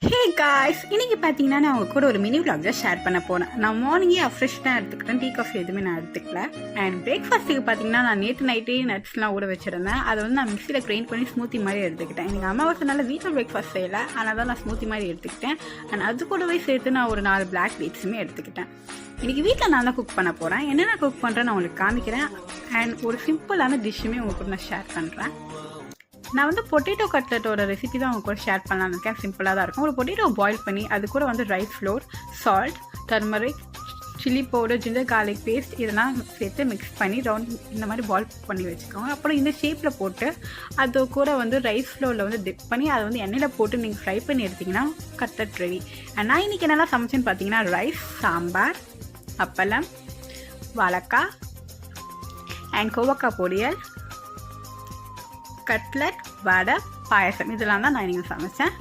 Hey guys, இன்னைக்கு பார்த்தீங்கன்னா நான் உங்க கூட ஒரு மினி vlog தான் ஷேர் பண்ண போனேன். நான் மார்னிங்கே ஃப்ரெஷ் தான் எடுத்துக்கிட்டேன். டீ காஃபி எதுவுமே நான் எடுத்துக்கல. அண்ட் பிரேக்ஃபாஸ்ட்டுக்கு பார்த்தீங்கன்னா நான் நேற்று நைட்டே நட்ஸ்லாம் ஊற வச்சிருந்தேன். அதை வந்து நான் மிக்சியில் கிரைண்ட் பண்ணி ஸ்மூத்தி மாதிரி எடுத்துக்கிட்டேன். எனக்கு அமாவாசைனால வீட்டில் பிரேக்ஃபாஸ்ட் செய்யலை, அதனால தான் நான் ஸ்மூத்தி மாதிரி எடுத்துக்கிட்டேன். அண்ட் அது கூடவே சேர்த்து நான் ஒரு 4 பிளாக் டேட்ஸுமே எடுத்துக்கிட்டேன். இன்றைக்கி வீட்டில் நான் தான் குக் பண்ண போகிறேன். என்னென்ன குக் பண்ணுறேன்னு நான் உங்களுக்கு காமிக்கிறேன். அண்ட் ஒரு சிம்பிளான டிஷ்ஷுமே உங்க கூட நான் ஷேர் பண்ணுறேன். நான் வந்து பொட்டேட்டோ கட்லெட்டோட ரெசிபி தான் அவங்க கூட ஷேர் பண்ணலான்னு இருக்கேன். சிம்பிளாக தான் இருக்கும். ஒரு பொட்டேட்டோ பாயில் பண்ணி அது கூட வந்து rice flour, salt, turmeric, chilli powder, ginger garlic paste இதெல்லாம் சேர்த்து மிக்ஸ் பண்ணி ரவுண்ட் இந்த மாதிரி பாயில் பண்ணி வச்சுக்கோங்க. அப்புறம் இந்த ஷேப்பில் போட்டு அது கூட வந்து ரைஸ் ஃப்ளோரில் வந்து டிப் பண்ணி அதை வந்து எண்ணெயில் போட்டு நீங்கள் ஃப்ரை பண்ணி எடுத்திங்கன்னா கட்லெட் ரெடி. நான் இன்றைக்கி என்னெல்லாம் சமைச்சேன்னு பார்த்தீங்கன்னா ரைஸ், சாம்பார், அப்பளம், வாழைக்காய் அண்ட் கோவக்காய் பொரியல், கட்லெட், வடை, பாயசம் இதெல்லாம் தான் நான் இன்றைக்கி சமைச்சேன்.